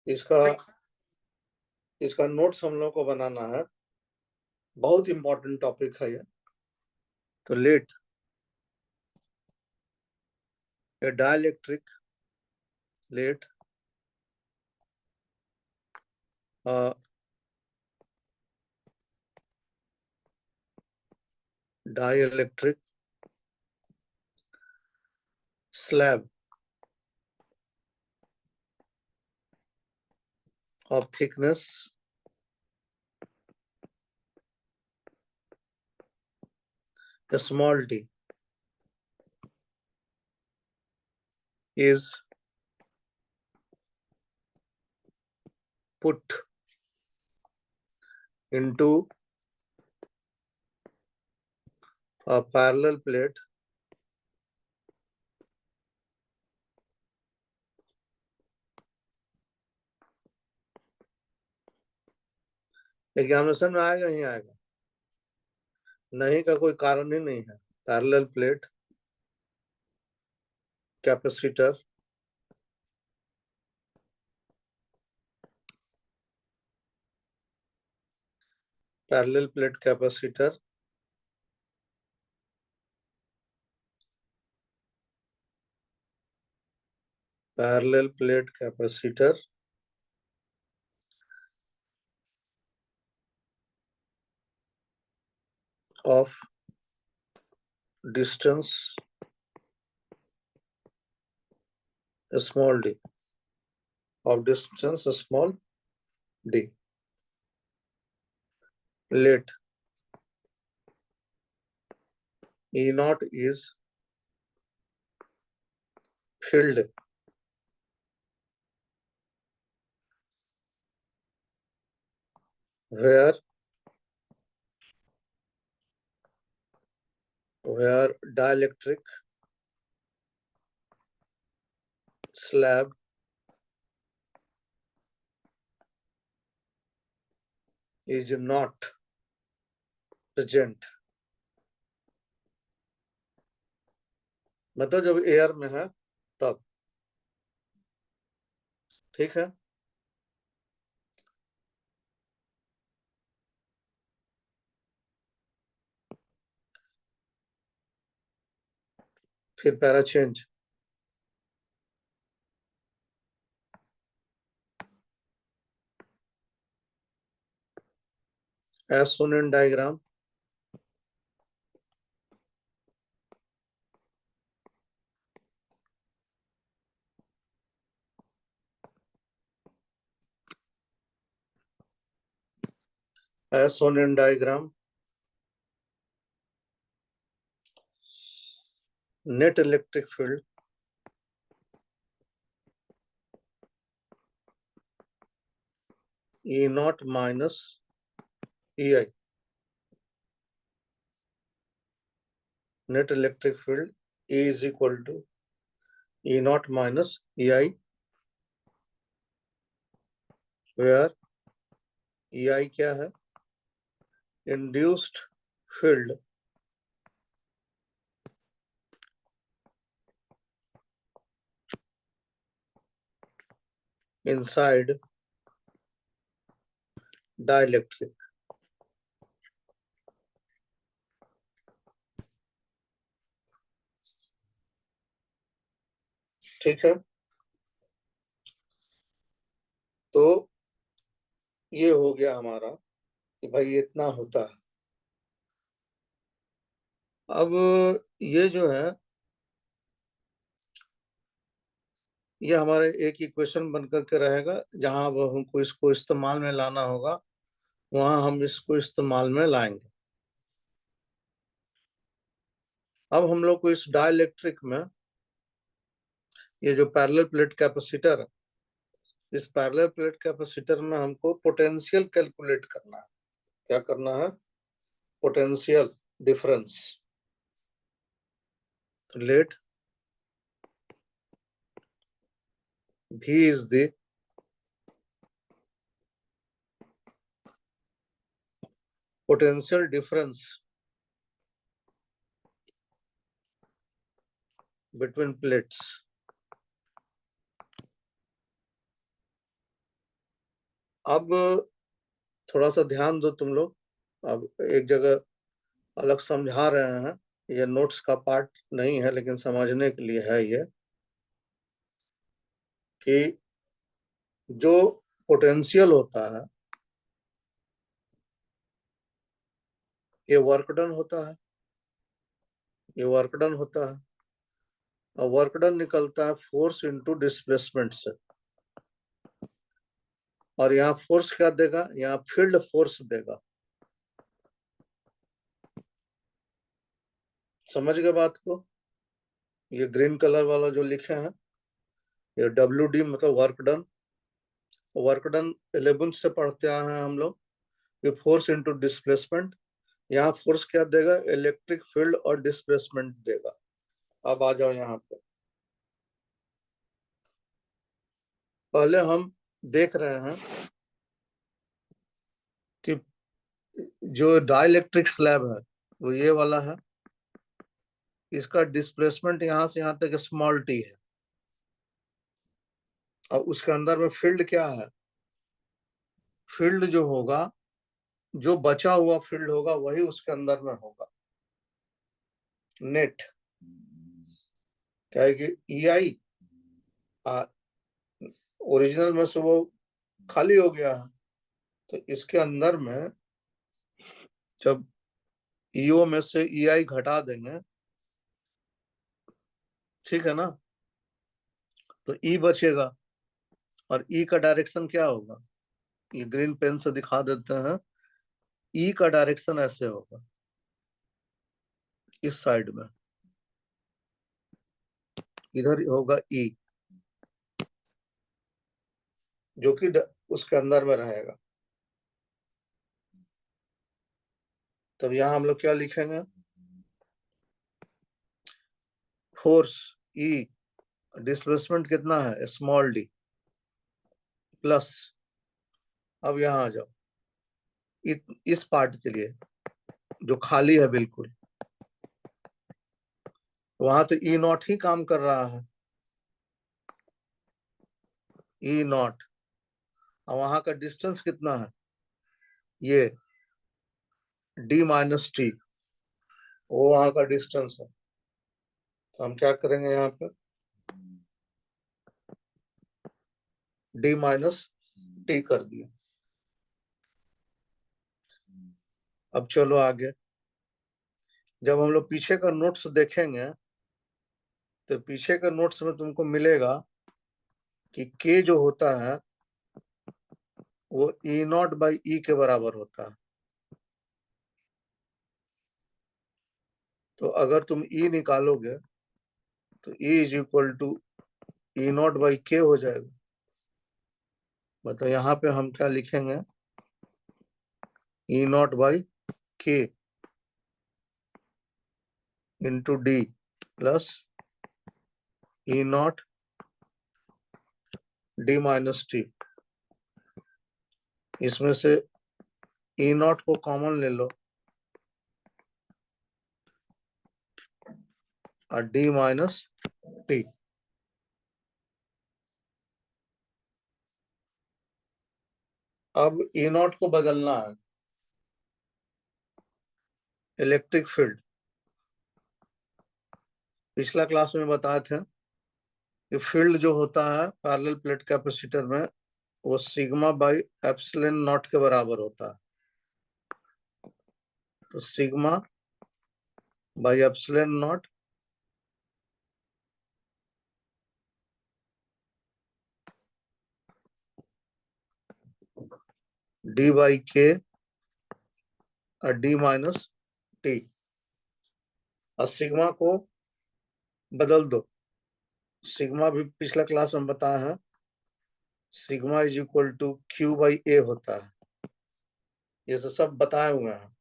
इसका इसका नोट्स हम लोग को बनाना है, बहुत इंपॉर्टेंट टॉपिक है ये। तो let a dielectric let dielectric slab of thickness small d is put into a parallel plate examination में आएगा ही आएगा, नहीं का कोई कारण ही नहीं है। Parallel plate capacitor parallel plate capacitor parallel plate capacitor of distance small d of distance small d let E naught is filled where dielectric slab is not present, मतलब जब एयर में है तब। ठीक है, फिर para change. as shown in diagram net electric field E naught minus EI, net electric field E is equal to E naught minus EI, where EI क्या है, induced field inside dielectric। ठीक है, तो ये हो गया हमारा कि भाई इतना होता है। अब ये जो है ये हमारे एक इक्वेशन बन करके रहेगा, जहां अब हमको इसको इस्तेमाल में लाना होगा वहां हम इसको इस्तेमाल में लाएंगे। अब हम लोग को इस डाइलेक्ट्रिक में ये जो पैरेलल प्लेट कैपेसिटर है, इस पैरेलल प्लेट कैपेसिटर में हमको पोटेंशियल कैलकुलेट करना है। क्या करना है, potential difference. Let V is the potential difference between plates अब थोड़ा सा ध्यान दो तुम लोग। अब एक जगह अलग समझा रहे हैं, ये नोट्स का पार्ट नहीं है लेकिन समझने के लिए है ये, कि जो पोटेंशियल होता है ये वर्क डन होता है, ये वर्क डन होता है, और वर्क डन निकलता है फोर्स इनटू डिस्प्लेसमेंट से। और यहाँ फोर्स क्या देगा, यहाँ फील्ड फोर्स देगा। समझ गए बात को? ये ग्रीन कलर वाला जो लिखे हैं ये WD मतलब वर्क डन। वर्क डन 11 से पढ़ते आए हैं हम लोग। ये फोर्स इनटू डिस्प्लेसमेंट, यहाँ फोर्स क्या देगा, इलेक्ट्रिक फील्ड और डिस्प्लेसमेंट देगा। अब आ जाओ यहाँ पे। पहले हम देख रहे हैं कि जो डाइलेक्ट्रिक स्लैब है वो ये वाला है, इसका डिस्प्लेसमेंट यहाँ से यहाँ तक स्मॉल टी है, और उसके अंदर में फील्ड क्या है, फील्ड जो होगा, जो बचा हुआ फील्ड होगा वही उसके अंदर में होगा, नेट। क्या है कि EI ओरिजिनल में से वो खाली हो गया है, तो इसके अंदर में जब EO में से EI घटा देंगे, ठीक है ना, तो E बचेगा। और E का डायरेक्शन क्या होगा, ये ग्रीन पेन से दिखा देते हैं। E का डायरेक्शन ऐसे होगा, इस साइड में, इधर होगा E, जो कि उसके अंदर में रहेगा। तब यहाँ हम लोग क्या लिखेंगे, फोर्स E, डिस्प्लेसमेंट कितना है स्मॉल d, प्लस, अब यहाँ आ जाओ इस पार्ट के लिए जो खाली है बिल्कुल, वहां तो E0 ही काम कर रहा है, E0। और वहां का डिस्टेंस कितना है, ये D-T, वो वहां का डिस्टेंस है। तो हम क्या करेंगे यहाँ पे, D-T कर दिया। अब चलो आगे। जब हम लोग पीछे का नोट्स देखेंगे तो पीछे का नोट्स में तुमको मिलेगा कि K जो होता है वो E0/E के बराबर होता है। तो अगर तुम E निकालोगे तो E=E0/K हो जाएगा। मतलब यहाँ पे हम क्या लिखेंगे, E0/K into D plus E0 D-T। इसमें से E0 को कॉमन ले लो और D-T। अब E0 को बदलना है, इलेक्ट्रिक फील्ड। पिछला क्लास में बताए थे कि फील्ड जो होता है पैरेलल प्लेट कैपेसिटर में वो σ/ε0 के बराबर होता है। तो σ/ε0 D/K और D-T। और सिग्मा को बदल दो, सिग्मा भी पिछला क्लास में बताया है, σ=Q/A होता है। ये सब बताए हुए हैं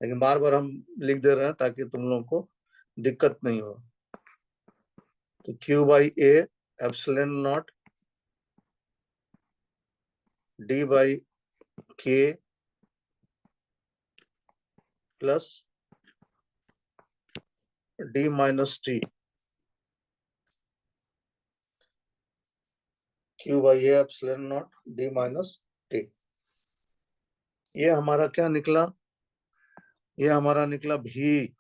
लेकिन बार बार हम लिख दे रहे हैं ताकि तुम लोगों को दिक्कत नहीं हो। तो Q/A ε0 D/K plus D-T, Q/A ε0 D-T T. ये हमारा क्या निकला? ये हमारा निकला भी।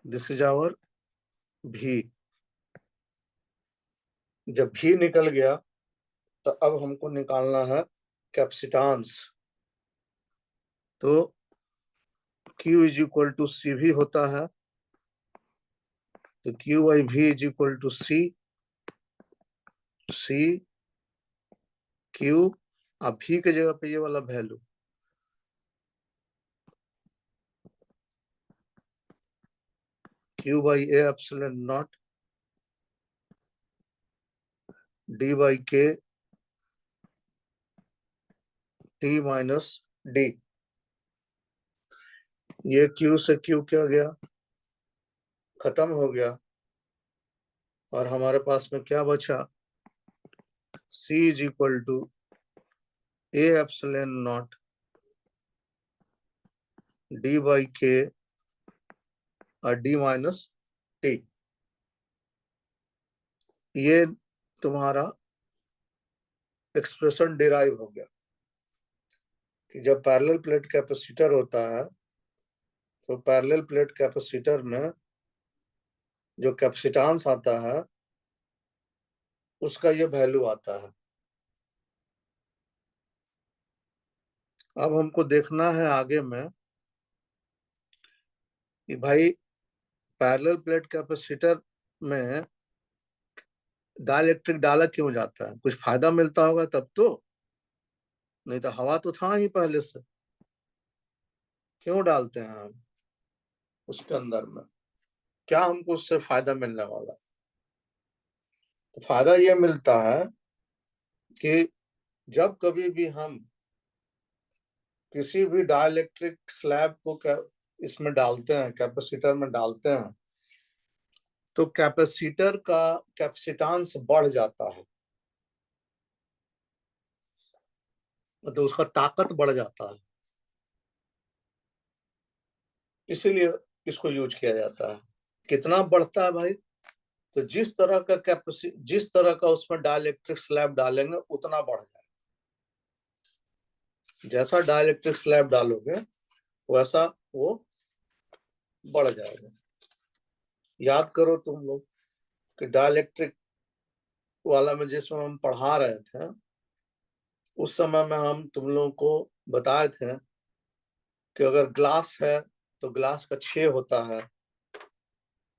दिस इज आवर भी। जब भी निकल गया तो अब हमको निकालना है कैपेसिटेंस। तो Q is equal to C V होता है, तो Q by V is equal to C. C Q, अब भी के जगह पे ये वाला value, Q by A epsilon naught D by K T minus D. ये क्यू से क्यू क्या गया, खत्म हो गया, और हमारे पास में क्या बचा? C is equal to A epsilon naught D by K और डी माइनस टी। ये तुम्हारा एक्सप्रेशन डिराइव हो गया कि जब पैरेलल प्लेट कैपेसिटर होता है तो पैरेलल प्लेट कैपेसिटर में जो कैपेसिटेंस आता है उसका ये वैल्यू आता है। अब हमको देखना है आगे में कि भाई पैरेलल प्लेट कैपेसिटर में डाइलेक्ट्रिक डाला क्यों जाता है? कुछ फायदा मिलता होगा तब तो, नहीं तो हवा तो था ही पहले से। क्यों डालते हैं हम उसके अंदर में? क्या हमको उससे फायदा मिलने वाला? तो फायदा ये मिलता है कि जब कभी भी हम किसी भी डाइलेक्ट्रिक स्लैब को इसमें डालते हैं, कैपेसिटर में डालते हैं, तो कैपेसिटर का कैपेसिटेंस बढ़ जाता है, मतलब उसका ताकत बढ़ जाता है, इसीलिए इसको यूज किया जाता है। कितना बढ़ता है भाई? तो जिस तरह का उसमें डाइलेक्ट्रिक स्लैब डालेंगे उतना बढ़ जाएगा। जैसा डाइलेक्ट्रिक स्लैब डालोगे वैसा वो बढ़ जाएगा। याद करो तुम लोग कि डाइलेक्ट्रिक वाला में जिसमें हम पढ़ा रहे थे, उस समय में हम तुम लोगों को बताए थे कि अगर ग्लास है तो ग्लास का 6 होता है,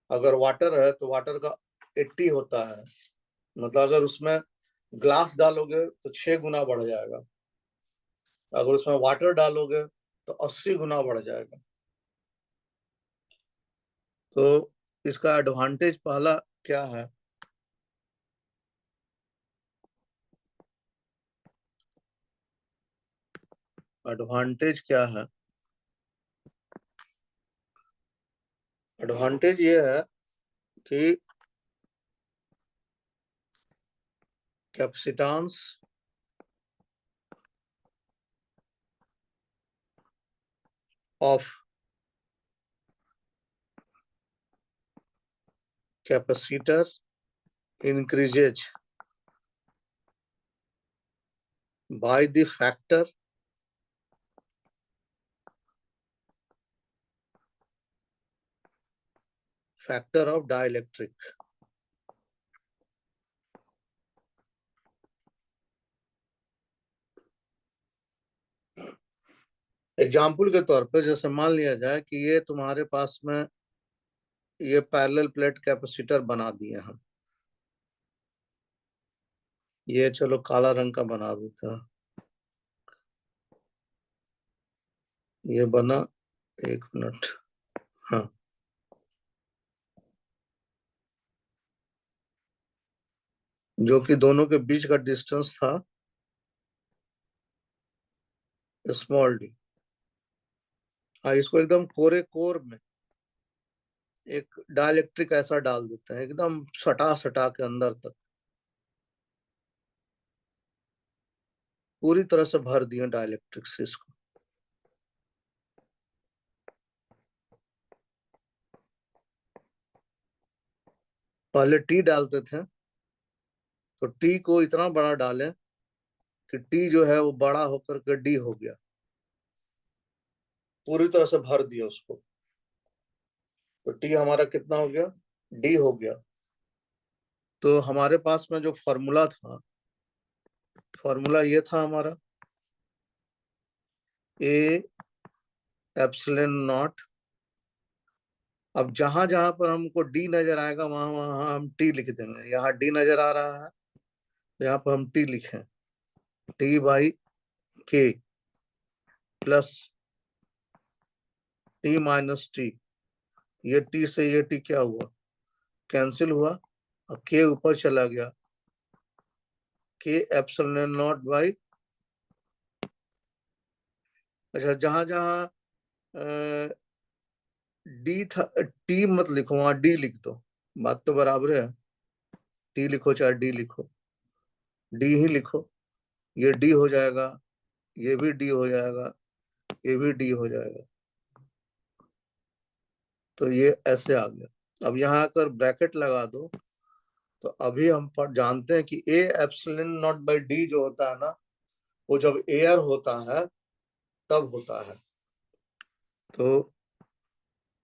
अगर वाटर है तो वाटर का 80 होता है। मतलब अगर उसमें ग्लास डालोगे तो 6 गुना बढ़ जाएगा, अगर उसमें वाटर डालोगे तो 80 गुना बढ़ जाएगा। तो इसका एडवांटेज पहला क्या है? एडवांटेज क्या है? एडवांटेज ये है कि capacitance of capacitor increases by the factor of dielectric। Example के तौर पे जैसे मान लिया जाए कि ये तुम्हारे पास में ये पैरेलल प्लेट कैपेसिटर बना दिए हम, ये चलो काला रंग का बना देता, ये बना, एक मिनट, हाँ, जो कि दोनों के बीच का डिस्टेंस था स्मॉल डी। हाँ, इसको एकदम कोरे कोर में एक डाइलेक्ट्रिक ऐसा डाल देते हैं, एकदम सटा सटा के अंदर तक पूरी तरह से भर दिए डाइलेक्ट्रिक से इसको। पहले टी डालते थे, तो टी को इतना बड़ा डालें कि टी जो है वो बड़ा होकर के डी हो गया, पूरी तरह से भर दिया उसको। तो टी हमारा कितना हो गया, डी हो गया। तो हमारे पास में जो फॉर्मूला था, फॉर्मूला ये था हमारा ए एप्सिलॉन नॉट। अब जहां जहां पर हमको डी नजर आएगा वहां वहां हम टी लिख देंगे। यहाँ डी नजर आ रहा है, यहाँ पर हम टी लिखें, टी बाई के प्लस टी माइनस टी। ये टी से ये टी क्या हुआ, कैंसिल हुआ, और के ऊपर चला गया, के एप्सिलॉन नॉट बाई। अच्छा, जहां जहां डी था, टी मत लिखो, वहां डी लिख दो, बात तो बराबर है। टी लिखो चाहे डी लिखो, डी ही लिखो। ये डी हो जाएगा, ये भी डी हो जाएगा, ये भी डी हो जाएगा। तो ये ऐसे आ गया। अब यहाँ अगर ब्रैकेट लगा दो तो अभी हम जानते हैं कि ए एप्सिलॉन नॉट बाई डी जो होता है ना, वो जब एयर होता है तब होता है। तो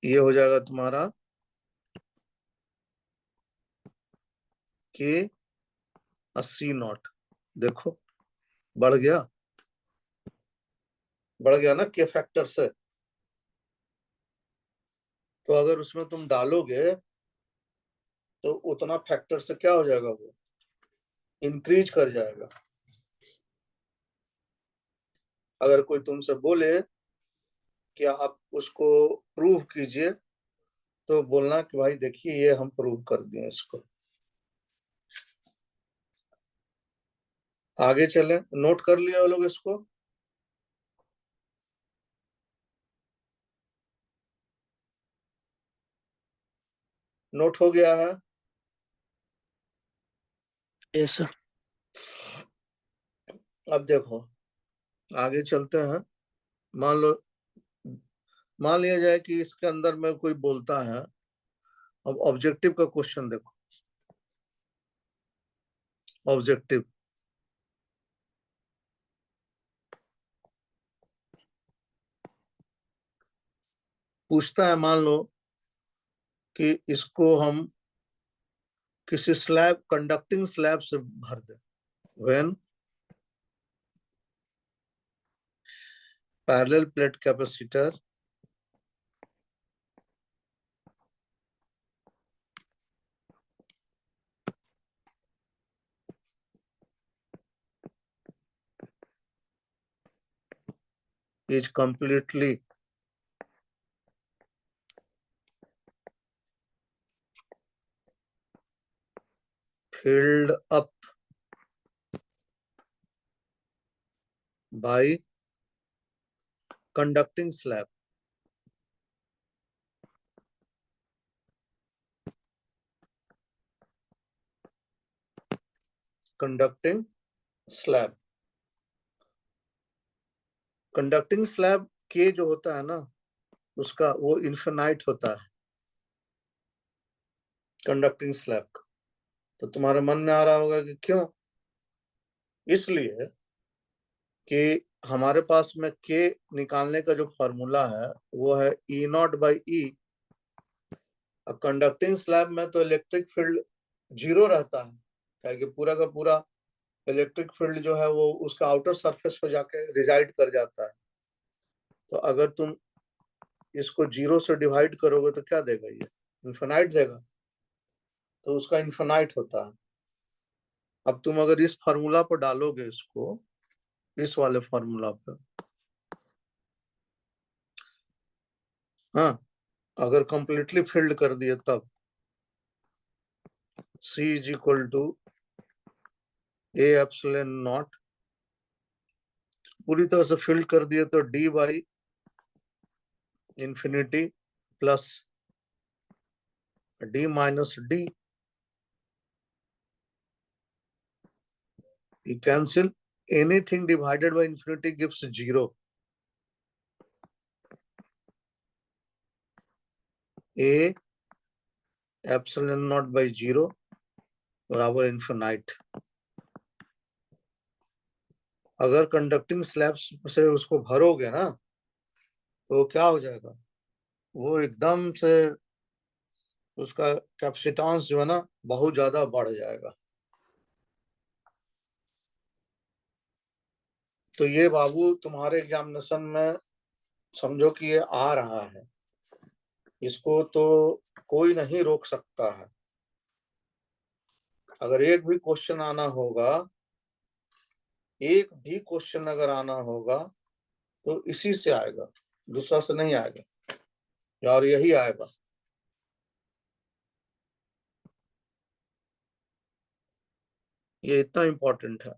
ये हो जाएगा तुम्हारा के 80 नॉट। देखो बढ़ गया, बढ़ गया ना के फैक्टर से। तो अगर उसमें तुम डालोगे तो उतना फैक्टर से क्या हो जाएगा, वो इंक्रीज कर जाएगा। अगर कोई तुमसे बोले कि आप उसको प्रूव कीजिए, तो बोलना कि भाई देखिए ये हम प्रूव कर दिए इसको। आगे चले, नोट कर लिया वो लोग इसको। नोट हो गया है। Yes sir. अब देखो आगे चलते हैं। मान लो, मान लिया जाए कि इसके अंदर में कोई बोलता है, अब ऑब्जेक्टिव का क्वेश्चन देखो। ऑब्जेक्टिव पूछता है, मान लो कि इसको हम किसी स्लैब, कंडक्टिंग स्लैब से भर दें। When parallel plate capacitor is completely filled up by conducting slab. Conducting slab, conducting slab के जो होता है ना, उसका वो इन्फिनाइट होता है कंडक्टिंग स्लैब का। तो तुम्हारे मन में आ रहा होगा कि क्यों, इसलिए कि हमारे पास में के निकालने का जो फॉर्मूला है वो है E naught by E. Conducting slab में तो इलेक्ट्रिक फील्ड जीरो रहता है, क्या कि पूरा का पूरा इलेक्ट्रिक फील्ड जो है वो उसका आउटर सरफेस पर जाके रिजाइड कर जाता है। तो अगर तुम इसको जीरो से डिवाइड करोगे तो क्या देगा, ये इन्फिनाइट देगा। तो उसका इन्फिनाइट होता है। अब तुम अगर इस फार्मूला पर डालोगे इसको, इस वाले फार्मूला पर, हाँ, अगर कंप्लीटली फिल्ड कर दिए तब C is equal to A epsilon naught, पूरी तरह से फिल्ड कर दिए तो D by infinity plus D minus D। You cancel, anything divided by infinity gives 0. A epsilon naught by 0 बराबर इन्फिनाइट। अगर कंडक्टिंग स्लैब्स से उसको भरोगे ना तो क्या हो जाएगा, वो एकदम से उसका कैपेसिटेंस जो है ना बहुत ज्यादा बढ़ जाएगा। तो ये बाबू तुम्हारे एग्जामिनेशन में समझो कि ये आ रहा है, इसको तो कोई नहीं रोक सकता है। अगर एक भी क्वेश्चन आना होगा, एक भी क्वेश्चन अगर आना होगा तो इसी से आएगा, दूसरा से नहीं आएगा, और यही आएगा। ये इतना इम्पोर्टेंट है।